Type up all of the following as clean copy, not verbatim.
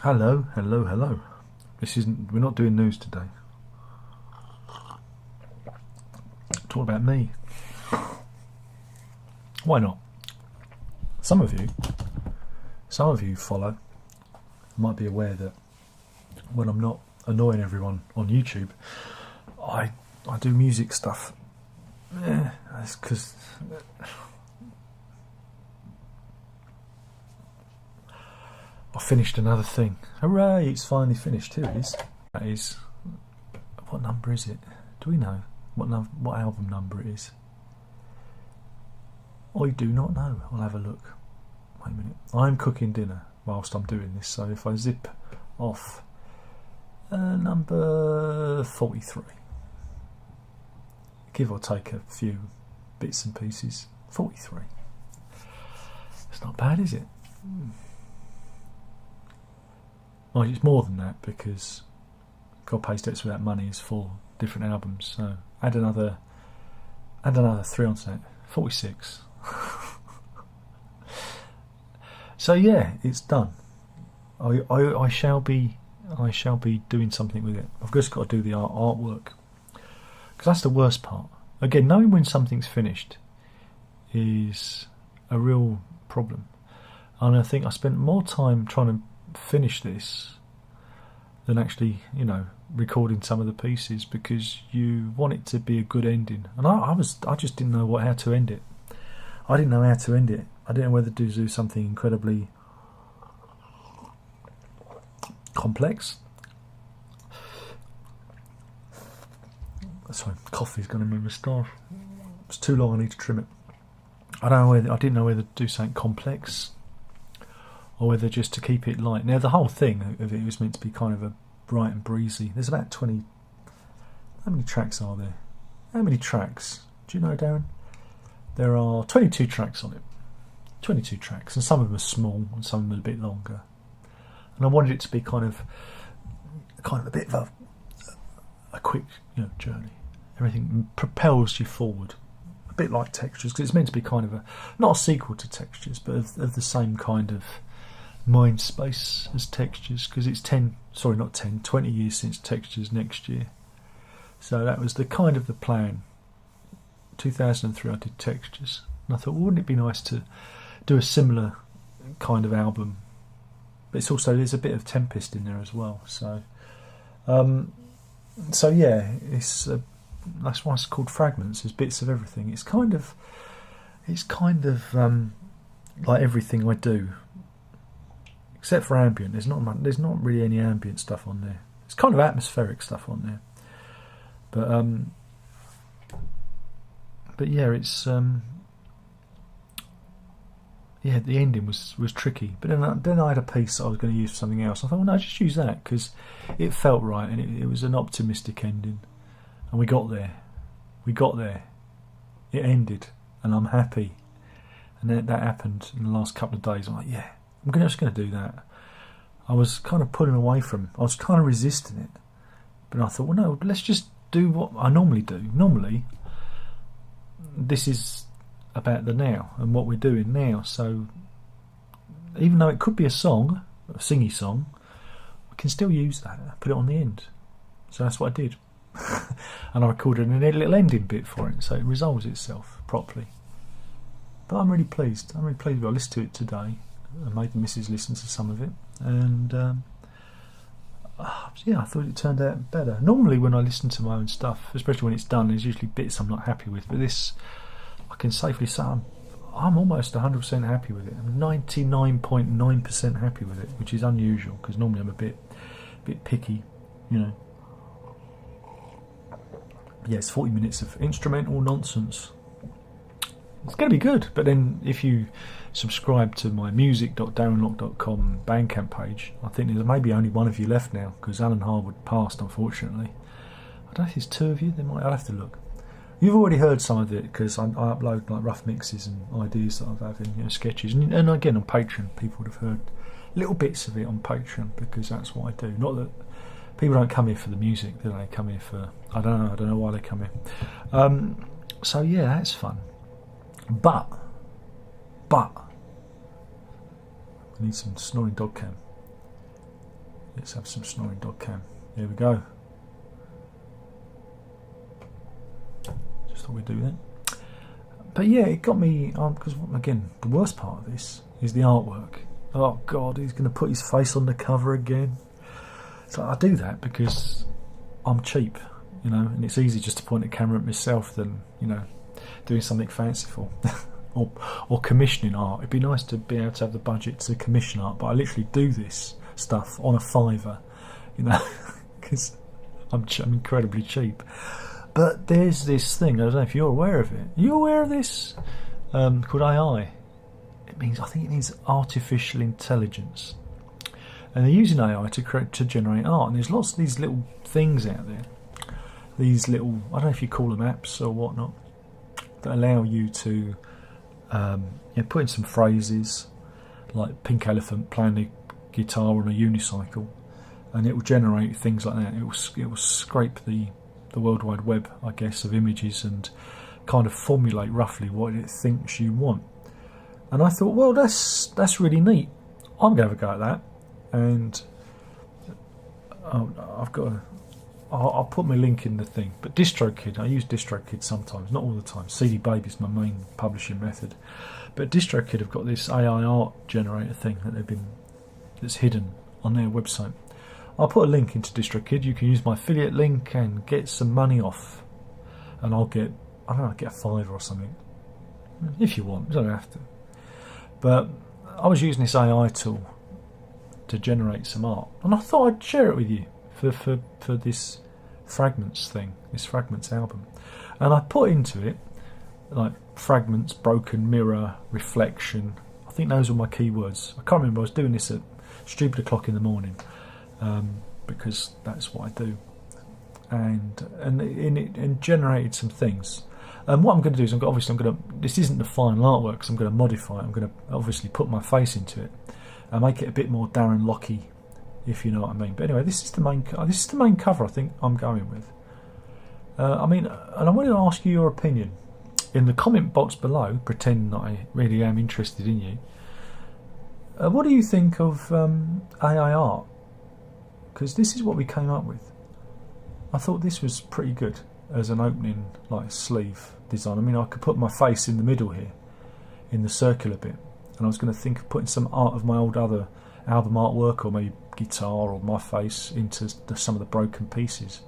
Hello, hello, hello. We're not doing news today. Talk about me. Why not? Some of you follow, might be aware that when I'm not annoying everyone on YouTube, I do music stuff. Yeah, that's because I finished another thing. Hooray! It's finally finished. Here it is. That is. What number is it? Do we know what album number it is? I do not know. I'll have a look. Wait a minute. I'm cooking dinner whilst I'm doing this, so if I zip off number 43, give or take a few bits and pieces, 43. It's not bad, is it? Well, it's more than that because God Pays Debts Without Money is 4 different albums, so add another 3 onto that, 46. So yeah, it's done. I shall be doing something with it. I've just got to do the artwork, because that's the worst part. Again, knowing when something's finished is a real problem, and I think I spent more time trying to finish this than actually, recording some of the pieces, because you want it to be a good ending, and I just didn't know how to end it. I didn't know how to end it. I didn't know whether to do something incredibly complex. Sorry, coffee's gone in my moustache. It's too long. I need to trim it. I didn't know whether to do something complex or whether just to keep it light. Now, the whole thing of it was meant to be kind of a bright and breezy. There's about 20. How many tracks are there? How many tracks? Do you know, Darren? There are 22 tracks on it. 22 tracks, and some of them are small and some of them are a bit longer. And I wanted it to be kind of a bit of a quick, journey. Everything propels you forward, a bit like Textures, because it's meant to be kind of not a sequel to Textures, but of the same kind of mind space as Textures, because it's 20 years since Textures next year. So that was the plan. 2003 I did Textures, and I thought, well, wouldn't it be nice to do a similar kind of album? But it's also, there's a bit of Tempest in there as well. So yeah, that's why it's called Fragments. There's bits of everything. It's kind of like everything I do, except for ambient. There's not really any ambient stuff on there. It's kind of atmospheric stuff on there. But yeah, it's the ending was tricky. But then I had a piece that I was going to use for something else. I thought, well, no, just use that because it felt right, and it was an optimistic ending. And we got there. It ended, and I'm happy. And then that happened in the last couple of days. I'm like, yeah, I'm just going to do that. I was kind of pulling away from. I was kind of resisting it, but I thought, well, no, let's just do what I normally do. Normally, this is about the now and what we're doing now. So even though it could be a song, a singy song, we can still use that, put it on the end. So that's what I did. And I recorded a little ending bit for it, so it resolves itself properly. But I'm really pleased. I listened to it today. I made the missus listen to some of it, and I thought it turned out better. Normally when I listen to my own stuff, especially when it's done, there's usually bits I'm not happy with, but this, I can safely say I'm almost 100% happy with it. I'm 99.9% happy with it, which is unusual, because normally I'm a bit picky, Yeah, it's 40 minutes of instrumental nonsense. It's going to be good. But then if you subscribe to my music.darrenlock.com Bandcamp page, I think there's maybe only one of you left now, because Alan Harwood passed, unfortunately. I don't know if there's 2 of you. I'll have to look. You've already heard some of it, because I upload like rough mixes and ideas that I've had in sketches. And again, on Patreon, people would have heard little bits of it on Patreon, because that's what I do. Not that people don't come here for the music, do they? Come here for, I don't know why they come here. So yeah, that's fun. But I need some snoring dog cam. Let's have some snoring dog cam. Here we go. Just thought we'd do that. But yeah, it got me, because again, the worst part of this is the artwork. Oh God, he's going to put his face on the cover again. So I do that because I'm cheap, you know, and it's easy just to point a camera at myself than, you know, doing something fanciful. or commissioning art. It'd be nice to be able to have the budget to commission art, but I literally do this stuff on a fiver, you know, because I'm incredibly cheap. But there's this thing, I don't know if you're aware of it. Are you aware of this? Called AI. I think it means artificial intelligence. And they're using AI to generate art. And there's lots of these little things out there. These little, I don't know if you call them apps or whatnot, that allow you to put in some phrases, like Pink Elephant playing the guitar on a unicycle, and it will generate things like that. It will scrape the World Wide Web, I guess, of images and kind of formulate roughly what it thinks you want. And I thought, well, that's really neat. I'm going to have a go at that, and I'll put my link in the thing. But DistroKid, I use DistroKid sometimes, not all the time. CD Baby is my main publishing method, but DistroKid have got this AI art generator thing that's hidden on their website. I'll put a link into DistroKid. You can use my affiliate link and get some money off, and I'll get get a $5 or something if you want. You don't have to. But I was using this AI tool to generate some art, and I thought I'd share it with you for this Fragments thing, this Fragments album. And I put into it like fragments, broken mirror, reflection. I think those were my keywords. I can't remember. I was doing this at stupid o'clock in the morning, because that's what I do, and generated some things. And what I'm going to do is this isn't the final artwork, because I'm going to modify it. I'm going to obviously put my face into it and make it a bit more Darren Lockey, if you know what I mean. But anyway, this is the main cover I think I'm going with. And I wanted to ask you your opinion in the comment box below. Pretend that I really am interested in you. What do you think of AI art? Because this is what we came up with. I thought this was pretty good as an opening, like, sleeve design. I mean, I could put my face in the middle here, in the circular bit, and I was going to think of putting some art of my old other album artwork, or maybe guitar, or my face into some of the broken pieces.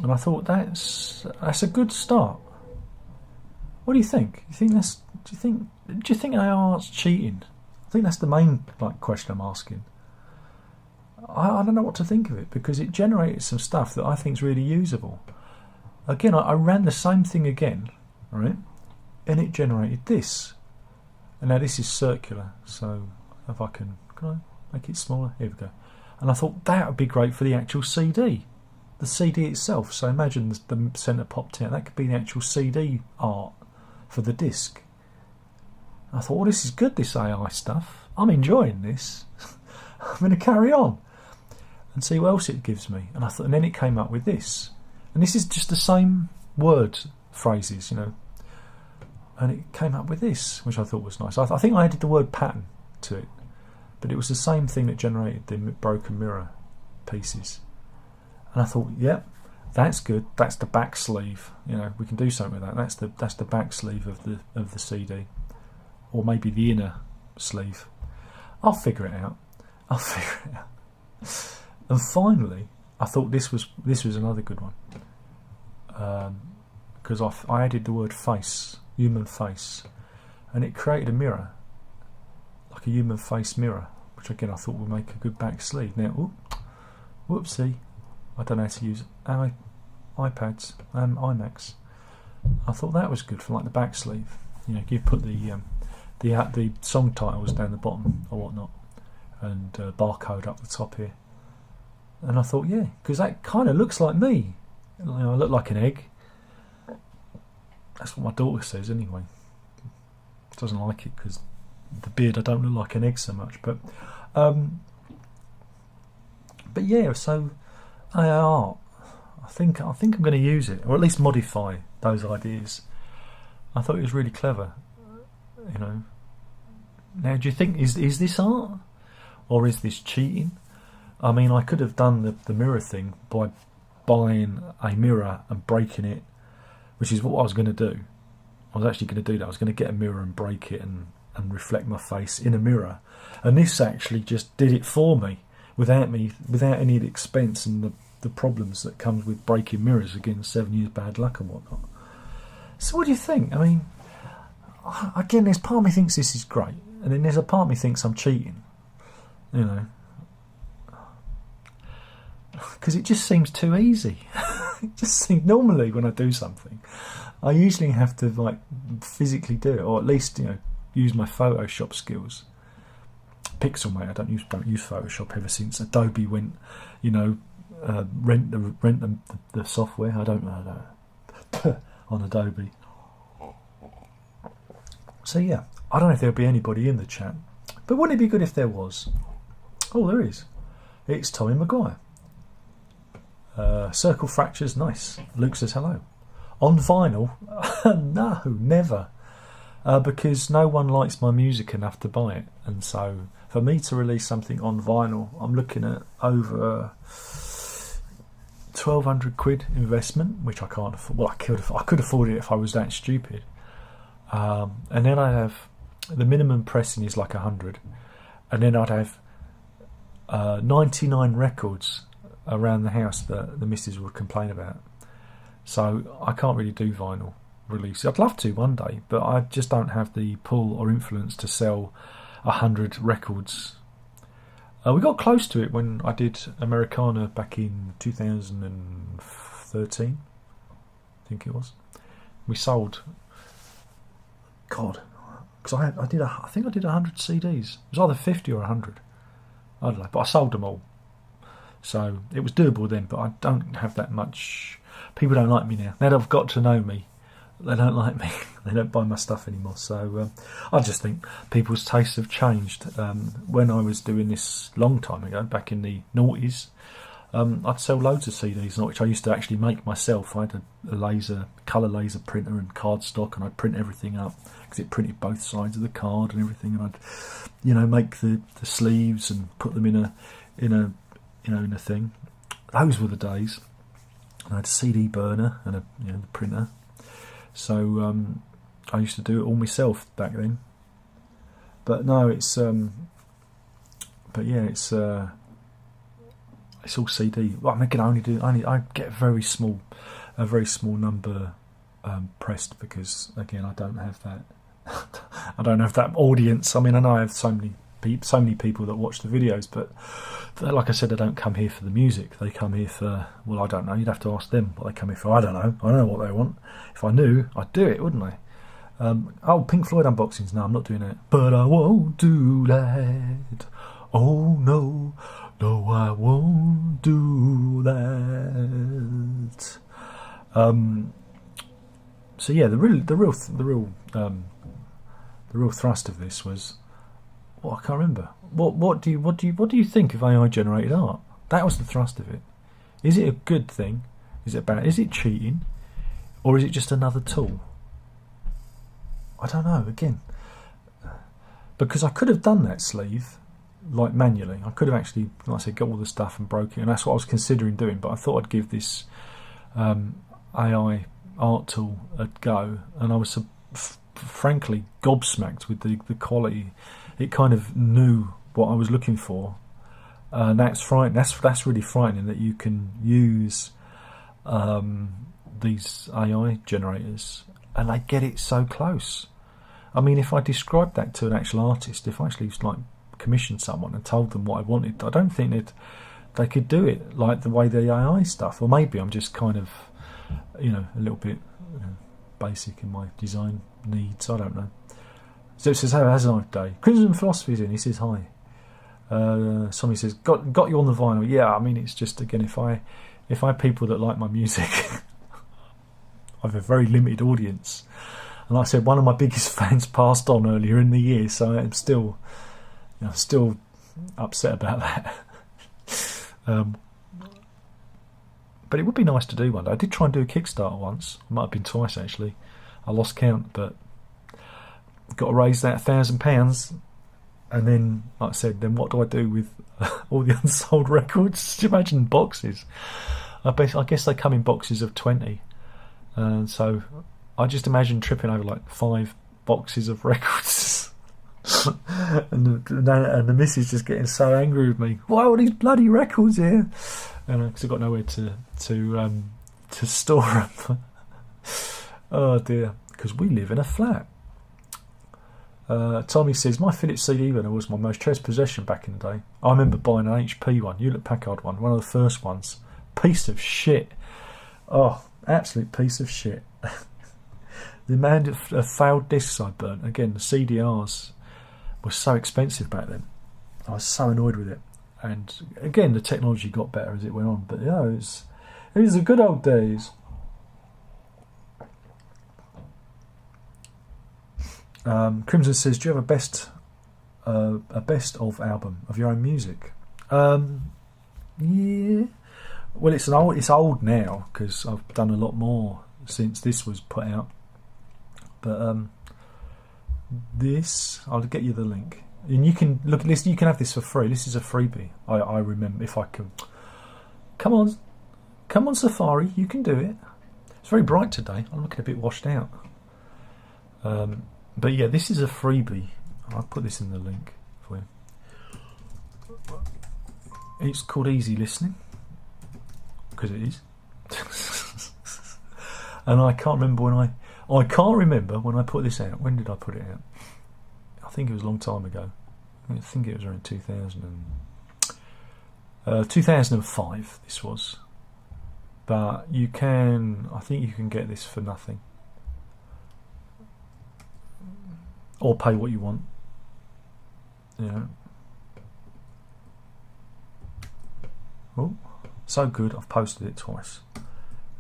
And I thought that's a good start. What do you think? Do you think AI art's cheating? I think that's the main question I'm asking. I don't know what to think of it, because it generated some stuff that I think is really usable. Again, I ran the same thing again, right? And it generated this. And now this is circular, so if can I make it smaller? Here we go. And I thought that would be great for the actual CD. The CD itself. So imagine the centre popped out. That could be the actual CD art for the disc. I thought, well, this is good, this AI stuff. I'm enjoying this. I'm going to carry on and see what else it gives me. And then it came up with this. And this is just the same word phrases, you know. And it came up with this, which I thought was nice. I think I added the word pattern to it, but it was the same thing that generated the broken mirror pieces. And I thought, yep, that's good. That's the back sleeve. You know, we can do something with that. That's the back sleeve of the CD, or maybe the inner sleeve. I'll figure it out. And finally, I thought this was another good one, because I added the word face, human face, and it created a mirror, like a human face mirror, which again I thought would make a good back sleeve. Now, whoopsie, I don't know how to use iPads, iMacs. I thought that was good for like the back sleeve. You know, you put the song titles down the bottom or whatnot, and barcode up the top here. And I thought, yeah, because that kind of looks like me. You know, I look like an egg. That's what my daughter says anyway. Doesn't like it because the beard, I don't look like an egg so much. But yeah, so AI art. I think I'm going to use it, or at least modify those ideas. I thought it was really clever. You know. Now, do you think is this art, or is this cheating? I mean, I could have done the mirror thing by buying a mirror and breaking it, which is what I was going to do. I was actually going to do that. I was going to get a mirror and break it and reflect my face in a mirror. And this actually just did it for me without any expense and the problems that comes with breaking mirrors. Again, 7 years bad luck and whatnot. So what do you think? I mean, again, there's part of me thinks this is great, and then there's a part of me thinks I'm cheating. You know, because it just seems too easy. It just seems, normally when I do something, I usually have to like physically do it, or at least, you know, use my Photoshop skills. Pixelmate, I don't use Photoshop ever since Adobe went, you know, rent the software. I don't know on Adobe. So yeah, I don't know if there'll be anybody in the chat, but wouldn't it be good if there was? Oh, there is. It's Tommy Maguire. Circle Fractures, nice. Luke says hello. On vinyl? No, never. Because no one likes my music enough to buy it. And so for me to release something on vinyl, I'm looking at over 1,200 quid investment, which I can't afford. Well, I could afford it if I was that stupid. And then I have, the minimum pressing is like 100. And then I'd have 99 records around the house that the missus would complain about. So I can't really do vinyl release. I'd love to one day, but I just don't have the pull or influence to sell 100 records. We got close to it when I did Americana back in 2013, I think it was. We sold, God, because I think I did 100 CDs. It was either 50 or 100. I don't know, but I sold them all. So it was doable then, but I don't have that much. People don't like me now. Now that I've got to know me, they don't like me. They don't buy my stuff anymore. So I just think people's tastes have changed. When I was doing this long time ago, back in the noughties, I'd sell loads of CDs, which I used to actually make myself. I had a colour laser printer and cardstock, and I'd print everything up because it printed both sides of the card and everything. And I'd, you know, make the sleeves and put them in a thing. Those were the days. And I had a CD burner and the printer. So I used to do it all myself back then. But no, it's all CD. Well, I get a very small number pressed, because again, I don't have that. I don't have that audience. I mean, I know I have so many people that watch the videos, but like I said, they don't come here for the music. They come here for, well, I don't know. You'd have to ask them what they come here for. I don't know. I don't know what they want. If I knew, I'd do it, wouldn't I? Pink Floyd unboxings. No, I'm not doing it. But I won't do that. Oh no, no, I won't do that. So yeah, the real thrust of this was, well, I can't remember. What do you think of AI generated art? That was the thrust of it. Is it a good thing? Is it bad? Is it cheating, or is it just another tool? I don't know. Again, because I could have done that sleeve like manually. I could have actually, like I said, got all the stuff and broke it, and that's what I was considering doing. But I thought I'd give this AI art tool a go, and I was frankly gobsmacked with the quality. It kind of knew what I was looking for, and that's frightening. That's really frightening that you can use these AI generators and they get it so close. I mean, if I described that to an actual artist, if I actually like commissioned someone and told them what I wanted, I don't think they could do it like the way the AI stuff. Or maybe I'm just kind of, a little bit basic in my design needs. I don't know. So it says, "How has a nice day?" Crimson Philosophy's in. He says hi. Somebody says, "Got you on the vinyl." Yeah, I mean, it's just, again, if I have people that like my music, I have a very limited audience. And like I said, one of my biggest fans passed on earlier in the year, so I'm still upset about that. But it would be nice to do one day. I did try and do a Kickstarter once. It might have been twice actually. I lost count, but got to raise that £1,000. And then, like I said, then what do I do with all the unsold records? Just imagine boxes. I guess they come in boxes of 20. And so I just imagine tripping over like 5 boxes of records. and the missus just getting so angry with me. Why are all these bloody records here? And because I've got nowhere to store them. Oh dear, because we live in a flat. Tommy says, my Philips CD winner was my most treasured possession back in the day. I remember buying an HP one, Hewlett Packard one of the first ones. Piece of shit. Oh, absolute piece of shit. The amount of failed discs I burnt. Again, the CDRs were so expensive back then. I was so annoyed with it. And again, the technology got better as it went on. But yeah, it was the good old days. Crimson says, do you have a best of album of your own music? Yeah. Well, it's old now because I've done a lot more since this was put out. But this, I'll get you the link, and you can look at this. You can have this for free. This is a freebie. I remember, if I can. Come on, Safari, you can do it. It's very bright today. I'm looking a bit washed out. But yeah, this is a freebie. I'll put this in the link for you. It's called Easy Listening, because it is. And I can't remember when I put this out. When did I put it out? I think it was a long time ago. I think it was around 2005 this was. But I think you can get this for nothing. Or pay what you want. Yeah. Oh, so good, I've posted it twice.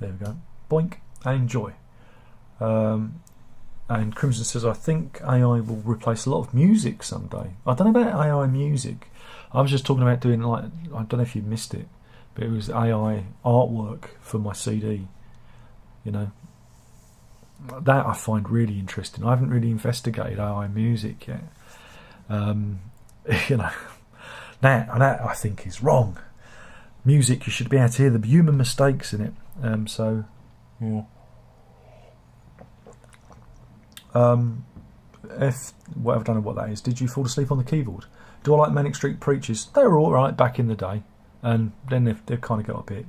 There we go. Boink, and enjoy. And Crimson says, I think AI will replace a lot of music someday. I don't know about AI music. I was just talking about doing, like, I don't know if you missed it, but it was AI artwork for my CD. You know, that I find really interesting. I haven't really investigated AI music yet. You know, that I think is wrong. Music, you should be able to hear the human mistakes in it. So, yeah. If well, I don't know what that is. Did you fall asleep on the keyboard? Do I like Manic Street Preachers? They were all right back in the day, and then they've kind of got a bit.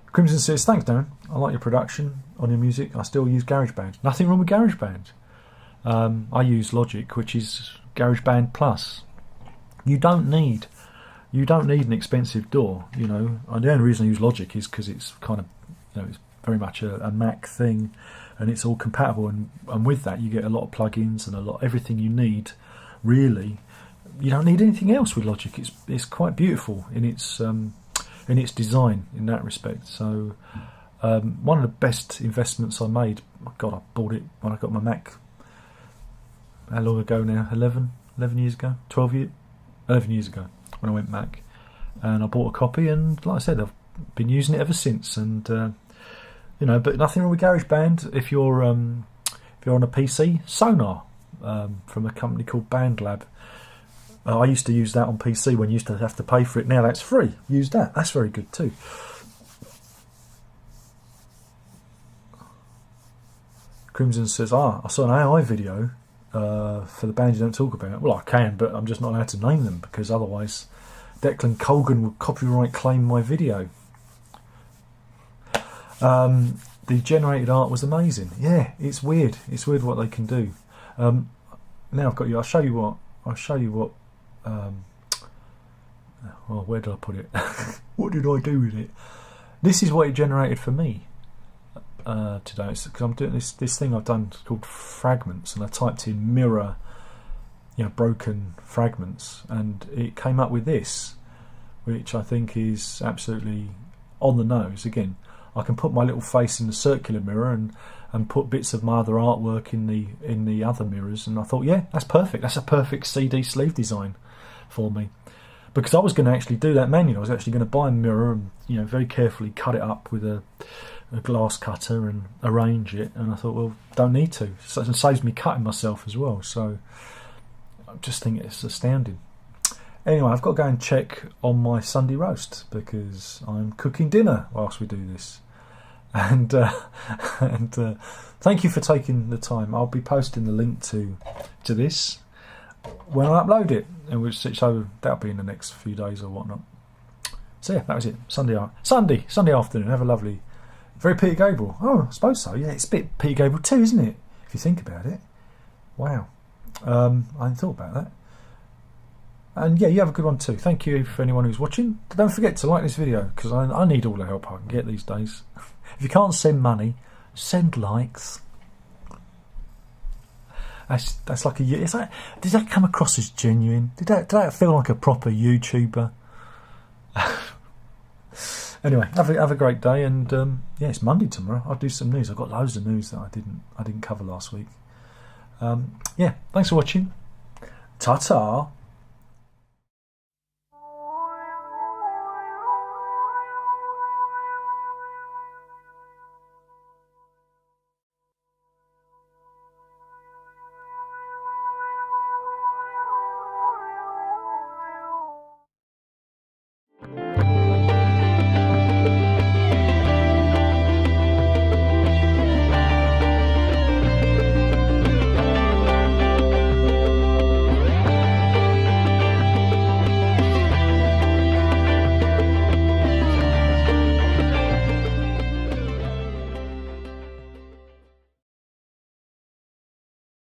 Crimson says, thanks, Darren. I like your production on your music. I still use GarageBand. Nothing wrong with GarageBand. I use Logic, which is GarageBand Plus. You don't need an expensive DAW, you know. And the only reason I use Logic is because it's kind of, you know, it's very much a Mac thing, and it's all compatible. And with that, you get a lot of plugins and everything you need. Really, you don't need anything else with Logic. It's quite beautiful in its design in that respect. So one of the best investments I made. God, I bought it when I got my Mac. How long ago now? 11 years ago? 11 years ago when I went Mac, and I bought a copy, and like I said, I've been using it ever since. And you know, but nothing wrong with GarageBand if you're on a PC. Sonar from a company called BandLab. I used to use that on PC when you used to have to pay for it. Now that's free. Use that. That's very good too. Crimson says, I saw an AI video for the band you don't talk about. Well, I can, but I'm just not allowed to name them because otherwise Declan Colgan would copyright claim my video. The generated art was amazing. Yeah, it's weird. It's weird what they can do. Now I've got you. I'll show you what. Well, where did I put it? What did I do with it? This is what it generated for me today. Because I'm doing this thing I've done called fragments, and I typed in mirror, you know, broken fragments, and it came up with this, which I think is absolutely on the nose. Again, I can put my little face in the circular mirror and put bits of my other artwork in the other mirrors, and I thought, yeah, that's perfect. That's a perfect CD sleeve design for me, because I was going to actually do that manually. I was actually going to buy a mirror and, you know, very carefully cut it up with a glass cutter and arrange it, and I thought, well, don't need to. So it saves me cutting myself as well. So just think it's astounding. Anyway, I've got to go and check on my Sunday roast because I'm cooking dinner whilst we do this. And thank you for taking the time. I'll be posting the link to this when I upload it, and so that'll be in the next few days or whatnot. So yeah, that was it. Sunday afternoon. Have a lovely, very Peter Gabriel. Oh, I suppose so. Yeah, it's a bit Peter Gabriel too, isn't it? If you think about it. Wow. I hadn't thought about that. And yeah, you have a good one too. Thank you for anyone who's watching. Don't forget to like this video because I need all the help I can get these days. If you can't send money, send likes. That's like it's like, did that come across as genuine? Did that feel like a proper YouTuber? Anyway, have a great day, and yeah, it's Monday tomorrow. I'll do some news. I've got loads of news that I didn't cover last week. Yeah, thanks for watching. Ta-ta.